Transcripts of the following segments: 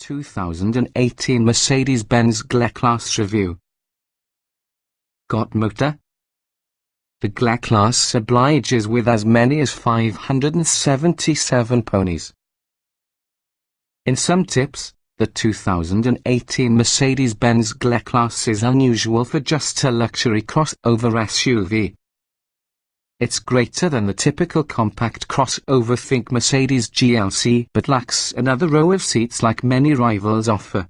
2018 Mercedes-Benz GLE-Class Review. Got motor? The GLE-Class obliges with as many as 577 ponies. In some tips, the 2018 Mercedes-Benz GLE-Class is unusual for just a luxury crossover SUV. It's greater than the typical compact crossover, think Mercedes GLC, but lacks another row of seats like many rivals offer.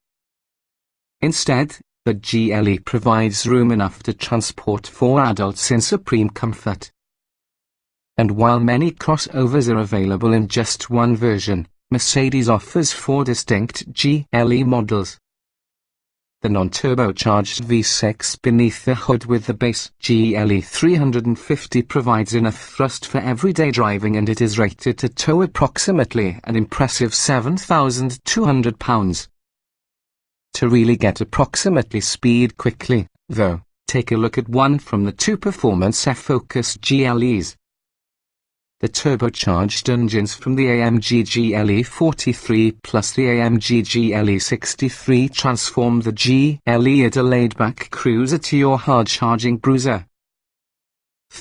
Instead, the GLE provides room enough to transport 4 adults in supreme comfort. And while many crossovers are available in just one version, Mercedes offers 4 distinct GLE models. The non-turbocharged V6 beneath the hood with the base GLE 350 provides enough thrust for everyday driving, and it is rated to tow approximately an impressive 7,200 pounds. To really get approximately speed quickly, though, take a look at one from the 2 Performance F-Focus GLEs. The turbocharged engines from the AMG GLE-43 plus the AMG GLE-63 transform the GLE at a laid-back cruiser to your hard-charging bruiser.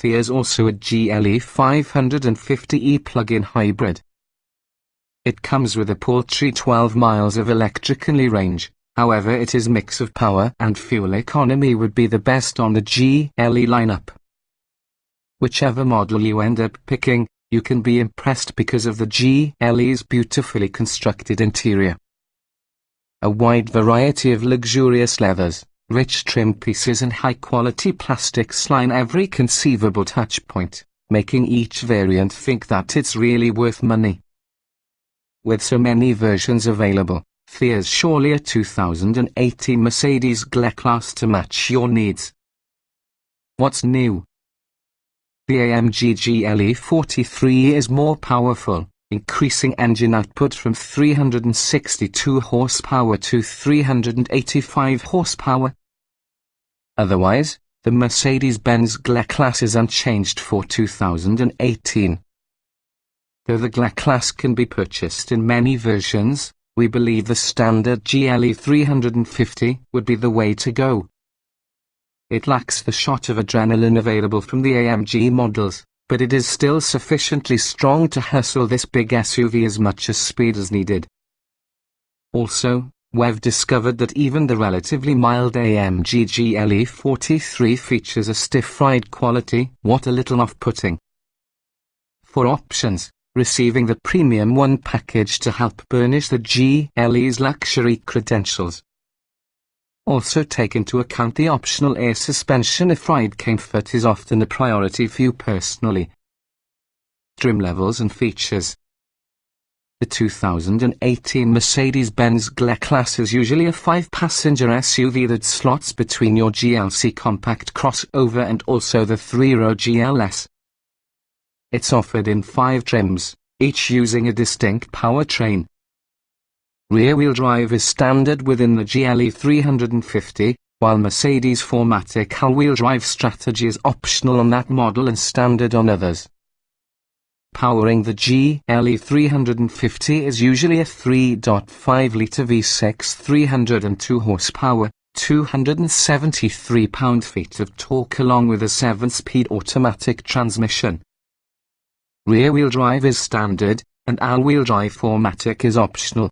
There's also a GLE 550e plug-in hybrid. It comes with a paltry 12 miles of electrically range, however its mix of power and fuel economy would be the best on the GLE lineup. Whichever model you end up picking, you can be impressed because of the GLE's beautifully constructed interior. A wide variety of luxurious leathers, rich trim pieces and high-quality plastics line every conceivable touchpoint, making each variant think that it's really worth money. With so many versions available, there's surely a 2018 Mercedes GLE-Class to match your needs. What's new? The AMG GLE-43 is more powerful, increasing engine output from 362 horsepower to 385 horsepower. Otherwise, the Mercedes-Benz GLE-Class is unchanged for 2018. Though the GLE-Class can be purchased in many versions, we believe the standard GLE-350 would be the way to go. It lacks the shot of adrenaline available from the AMG models, but it is still sufficiently strong to hustle this big SUV as much as speed as needed. Also, we've discovered that even the relatively mild AMG GLE-43 features a stiff ride quality, what a little off-putting. For options, receiving the Premium 1 package to help burnish the GLE's luxury credentials. Also take into account the optional air suspension if ride comfort is often a priority for you personally. Trim levels and features. The 2018 Mercedes-Benz GLE-Class is usually a 5-passenger SUV that slots between your GLC compact crossover and also the 3-row GLS. It's offered in 5 trims, each using a distinct powertrain. Rear-wheel drive is standard within the GLE-350, while Mercedes' 4MATIC all-wheel drive strategy is optional on that model and standard on others. Powering the GLE-350 is usually a 3.5-litre V6 302 horsepower, 273 pound-feet of torque along with a 7-speed automatic transmission. Rear-wheel drive is standard, and all-wheel drive 4MATIC is optional.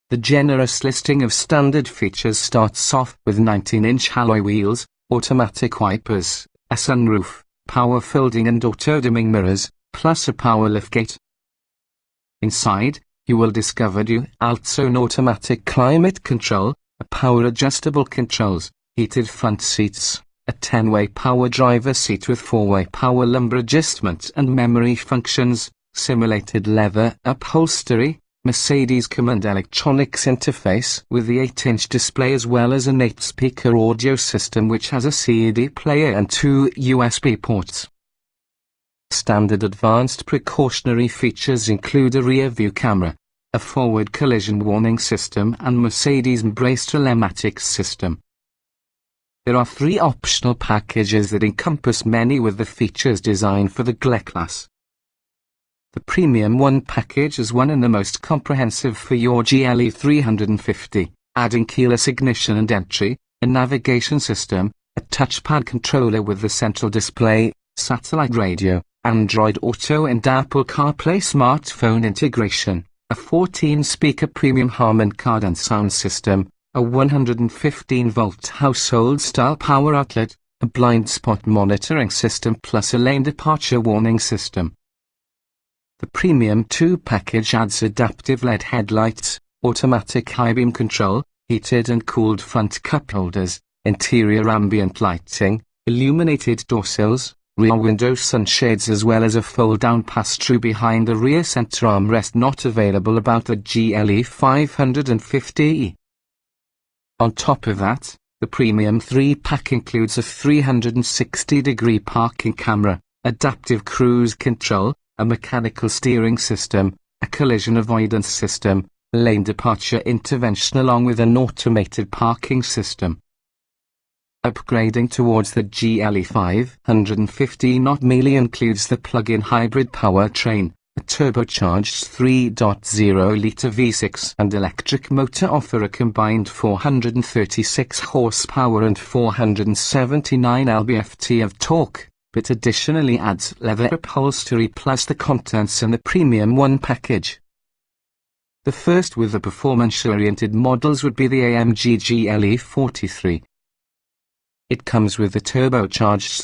The generous listing of standard features starts off with 19-inch alloy wheels, automatic wipers, a sunroof, power folding and auto-dimming mirrors, plus a power liftgate. Inside, you will discover dual-zone automatic climate control, a power adjustable controls, heated front seats, a 10-way power driver seat with 4-way power lumbar adjustment and memory functions, simulated leather upholstery, Mercedes Command electronics interface with the 8-inch display, as well as an 8-speaker audio system which has a CD player and 2 USB ports. Standard advanced precautionary features include a rear-view camera, a forward collision warning system and Mercedes Embrace telematics system. There are 3 optional packages that encompass many with the features designed for the GLE-Class. The Premium 1 package is one and the most comprehensive for your GLE 350, adding keyless ignition and entry, a navigation system, a touchpad controller with the central display, satellite radio, Android Auto and Apple CarPlay smartphone integration, a 14-speaker premium Harman Kardon sound system, a 115-volt household-style power outlet, a blind spot monitoring system plus a lane departure warning system. The Premium 2 package adds adaptive LED headlights, automatic high beam control, heated and cooled front cup holders, interior ambient lighting, illuminated door sills, rear window sunshades as well as a fold-down pass-through behind the rear center armrest not available about the GLE 550e. On top of that, the Premium 3 pack includes a 360-degree parking camera, adaptive cruise control, a mechanical steering system, a collision avoidance system, lane departure intervention along with an automated parking system. Upgrading towards the GLE 550 not merely includes the plug-in hybrid powertrain, a turbocharged 3.0-litre V6 and electric motor offer a combined 436 horsepower and 479 lb-ft of torque, but additionally adds leather upholstery plus the contents in the Premium 1 package. The first with the performance-oriented models would be the AMG GLE-43. It comes with the turbocharged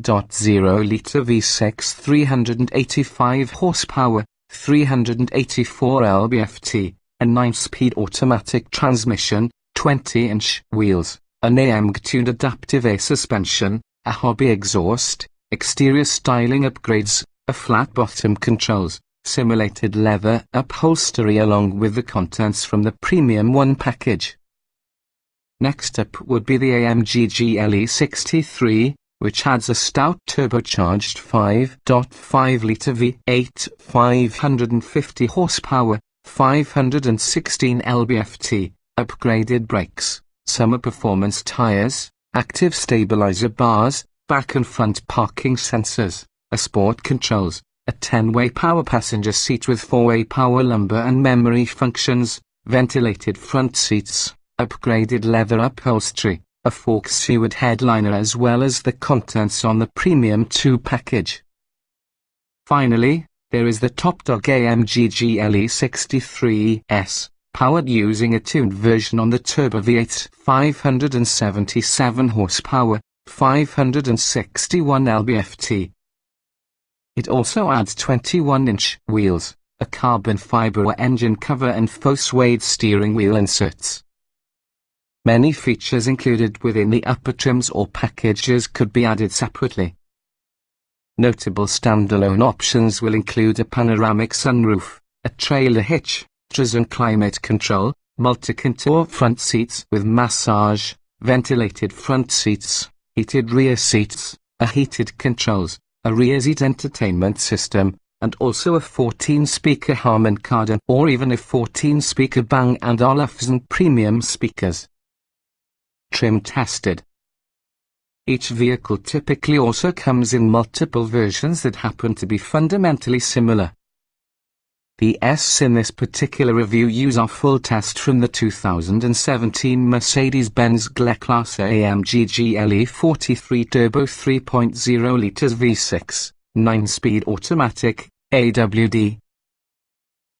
3.0-litre V6 385 horsepower, 384 lb-ft, a 9-speed automatic transmission, 20-inch wheels, an AMG-tuned adaptive air suspension, a hobby exhaust, exterior styling upgrades, a flat-bottom controls, simulated leather upholstery along with the contents from the Premium 1 package. Next up would be the AMG GLE-63, which adds a stout turbocharged 5.5-litre V8 550 horsepower, 516 lb-ft, upgraded brakes, summer performance tires, active stabilizer bars, back and front parking sensors, a sport controls, a 10-way power passenger seat with 4-way power lumbar and memory functions, ventilated front seats, upgraded leather upholstery, a fork-seaward headliner as well as the contents on the Premium 2 package. Finally, there is the top dog AMG GLE-63S, powered using a tuned version on the turbo V8 577 horsepower, 561 lb-ft. It also adds 21-inch wheels, a carbon fiber engine cover and faux suede steering wheel inserts. Many features included within the upper trims or packages could be added separately. Notable standalone options will include a panoramic sunroof, a trailer hitch, and climate control, multi-contour front seats with massage, ventilated front seats, heated rear seats, a heated controls, a rear seat entertainment system, and also a 14-speaker Harman Kardon or even a 14-speaker Bang & Olufsen premium speakers. Trim tested. Each vehicle typically also comes in multiple versions that happen to be fundamentally similar. The S in this particular review use our full test from the 2017 Mercedes-Benz GLE-Class AMG GLE-43 Turbo 3.0 litres V6, 9-speed automatic, AWD.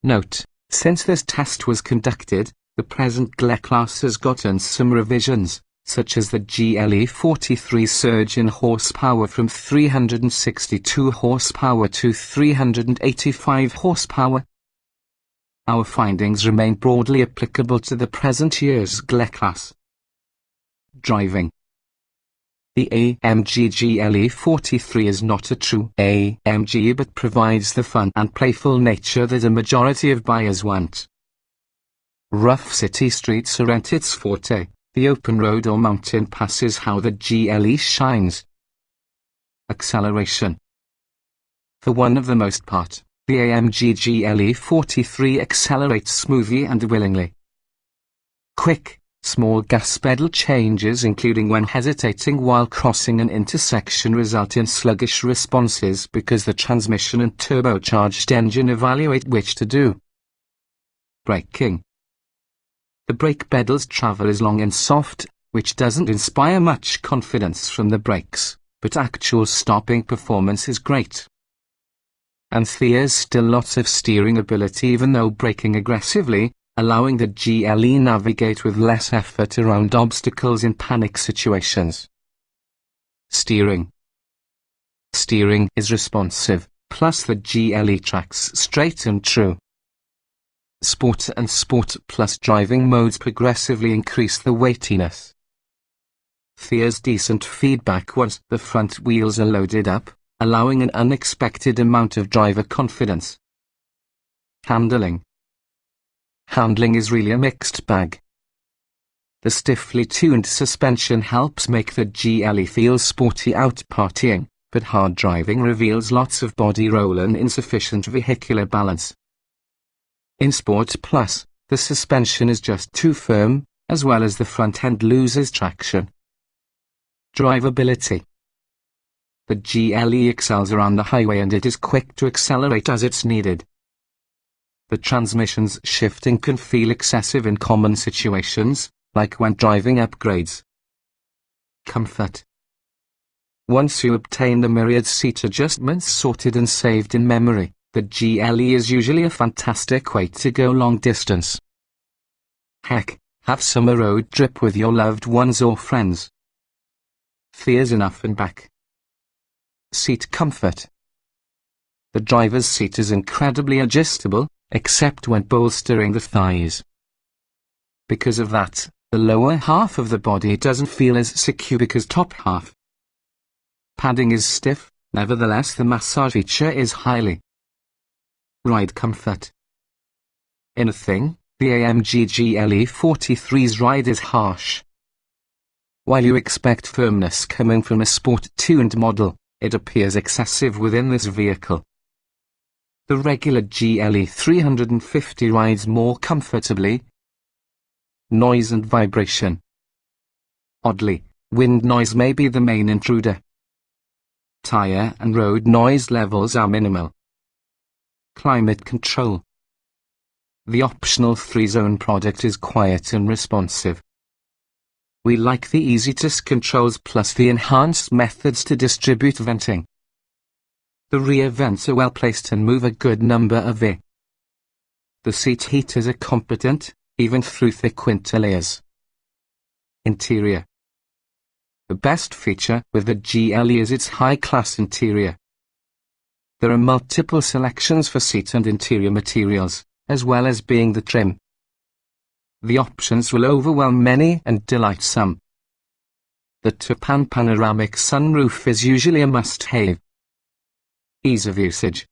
Note, since this test was conducted, the present GLE-Class has gotten some revisions, such as the GLE-43 surge in horsepower from 362 horsepower to 385 horsepower. Our findings remain broadly applicable to the present year's GLE-Class. Driving. The AMG GLE-43 is not a true AMG but provides the fun and playful nature that a majority of buyers want. Rough city streets aren't its forte, the open road or mountain pass is how the GLE shines. Acceleration. For one of the most part, the AMG GLE-43 accelerates smoothly and willingly. Quick, Small gas pedal changes, including when hesitating while crossing an intersection, result in sluggish responses because the transmission and turbocharged engine evaluate which to do. Braking. The brake pedals travel is long and soft, which doesn't inspire much confidence from the brakes, but actual stopping performance is great. And there's still lots of steering ability even though braking aggressively, allowing the GLE navigate with less effort around obstacles in panic situations. Steering. Steering is responsive, plus the GLE tracks straight and true. Sport and Sport Plus driving modes progressively increase the weightiness. There's decent feedback once the front wheels are loaded up, allowing an unexpected amount of driver confidence. Handling. Handling is really a mixed bag. The stiffly tuned suspension helps make the GLE feel sporty out partying, but hard driving reveals lots of body roll and insufficient vehicular balance. In Sport Plus, the suspension is just too firm, as well as the front end loses traction. Drivability. The GLE excels around the highway and it is quick to accelerate as it's needed. The transmission's shifting can feel excessive in common situations, like when driving up grades. Comfort. Once you obtain the myriad seat adjustments sorted and saved in memory, the GLE is usually a fantastic way to go long distance. Heck, have summer road trip with your loved ones or friends. There's enough and back. Seat comfort. The driver's seat is incredibly adjustable, except when bolstering the thighs. Because of that, the lower half of the body doesn't feel as secure because top half. Padding is stiff, nevertheless the massage feature is highly. Ride comfort. In a thing, the AMG GLE-43's ride is harsh. While you expect firmness coming from a sport-tuned model, it appears excessive within this vehicle. The regular GLE-350 rides more comfortably. Noise and vibration. Oddly, wind noise may be the main intruder. Tire and road noise levels are minimal. Climate control. The optional 3-zone product is quiet and responsive. We like the easy-to-use controls plus the enhanced methods to distribute venting. The rear vents are well placed and move a good number of air. The seat heaters are competent, even through thick winter layers. Interior. The best feature with the GLE is its high-class interior. There are multiple selections for seat and interior materials, as well as being the trim. The options will overwhelm many and delight some. The two-pan panoramic sunroof is usually a must-have. Ease of usage.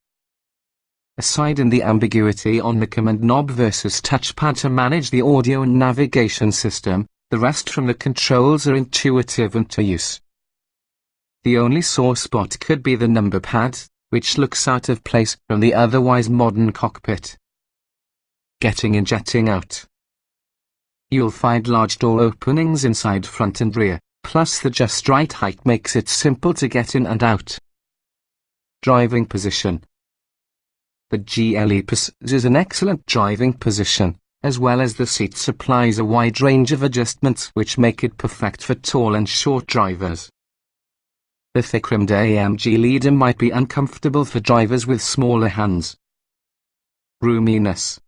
Aside in the ambiguity on the command knob versus touchpad to manage the audio and navigation system, the rest from the controls are intuitive and to use. The only sore spot could be the number pad, which looks out of place from the otherwise modern cockpit. Getting in, jetting out. You'll find large door openings inside front and rear, plus the just right height makes it simple to get in and out. Driving position. The GLE possesses an excellent driving position, as well as the seat supplies a wide range of adjustments which make it perfect for tall and short drivers. The thick-rimmed AMG leader might be uncomfortable for drivers with smaller hands. Roominess.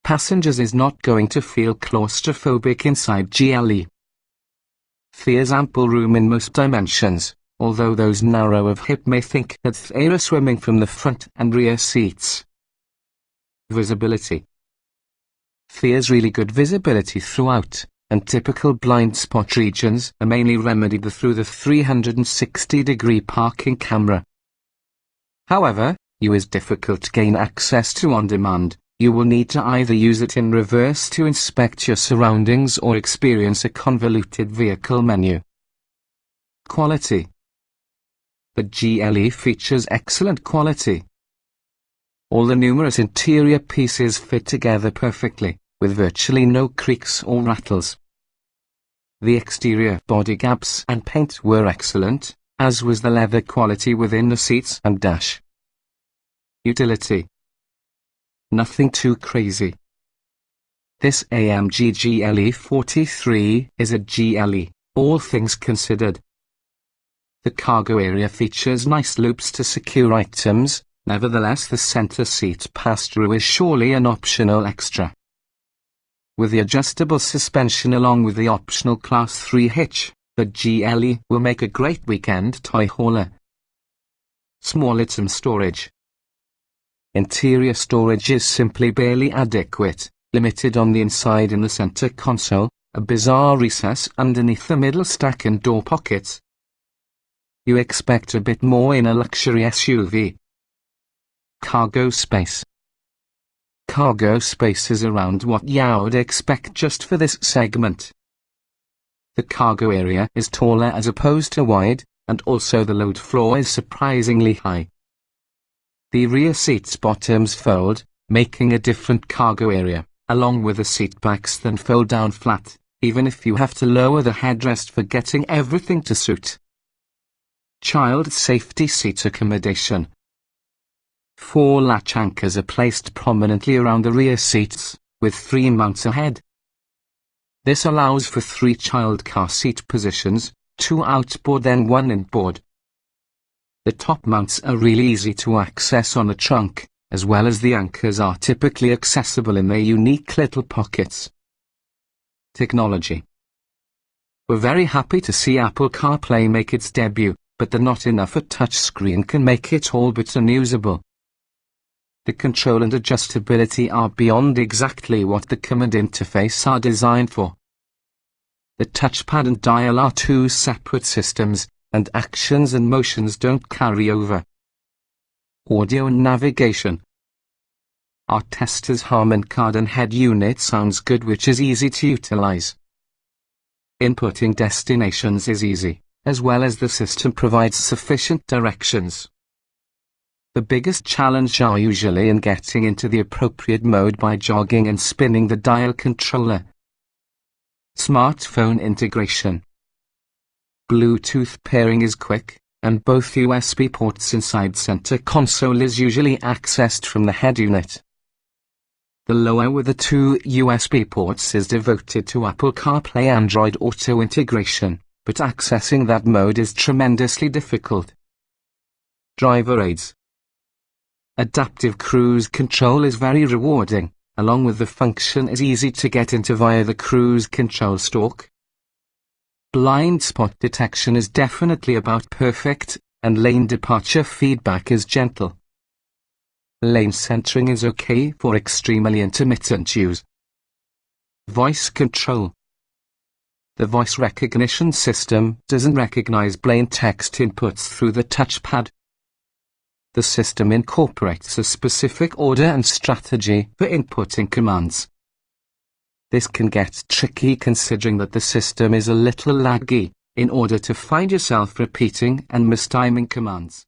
Passengers is not going to feel claustrophobic inside GLE. There's ample room in most dimensions, although those narrow of hip may think that they are swimming from the front and rear seats. Visibility. There's really good visibility throughout, and typical blind spot regions are mainly remedied through the 360-degree parking camera. However, it is difficult to gain access to on demand. You will need to either use it in reverse to inspect your surroundings or experience a convoluted vehicle menu. Quality. The GLE features excellent quality. All the numerous interior pieces fit together perfectly, with virtually no creaks or rattles. The exterior body gaps and paint were excellent, as was the leather quality within the seats and dash. Utility: nothing too crazy. This AMG GLE-43 is a GLE, all things considered. The cargo area features nice loops to secure items, nevertheless the center seat pass-through is surely an optional extra. With the adjustable suspension along with the optional Class 3 hitch, the GLE will make a great weekend toy hauler. Small item storage. Interior storage is simply barely adequate, limited on the inside in the center console, a bizarre recess underneath the middle stack and door pockets. You expect a bit more in a luxury SUV. Cargo space. Cargo space is around what you would expect just for this segment. The cargo area is taller as opposed to wide, and also the load floor is surprisingly high. The rear seats bottoms fold, making a different cargo area, along with the seat backs then fold down flat, even if you have to lower the headrest for getting everything to suit. Child safety seat accommodation. 4 latch anchors are placed prominently around the rear seats, with 3 mounts ahead. This allows for 3 child car seat positions, 2 outboard then 1 inboard. The top mounts are really easy to access on the trunk, as well as the anchors are typically accessible in their unique little pockets. Technology. We're very happy to see Apple CarPlay make its debut, but the not enough a touchscreen can make it all but unusable. The control and adjustability are beyond exactly what the command interface are designed for. The touchpad and dial are 2 separate systems, and actions and motions don't carry over. Audio and navigation. Our tester's Harman Kardon head unit sounds good, which is easy to utilize. Inputting destinations is easy, as well as the system provides sufficient directions. The biggest challenge are usually in getting into the appropriate mode by jogging and spinning the dial controller. Smartphone integration. Bluetooth pairing is quick, and both USB ports inside center console is usually accessed from the head unit. The lower with the 2 USB ports is devoted to Apple CarPlay Android Auto integration, but accessing that mode is tremendously difficult. Driver aids. Adaptive cruise control is very rewarding, along with the function is easy to get into via the cruise control stalk. Blind spot detection is definitely about perfect, and lane departure feedback is gentle. Lane centering is okay for extremely intermittent use. Voice control. The voice recognition system doesn't recognize plain text inputs through the touchpad. The system incorporates a specific order and strategy for inputting commands. This can get tricky considering that the system is a little laggy, in order to find yourself repeating and mistiming commands.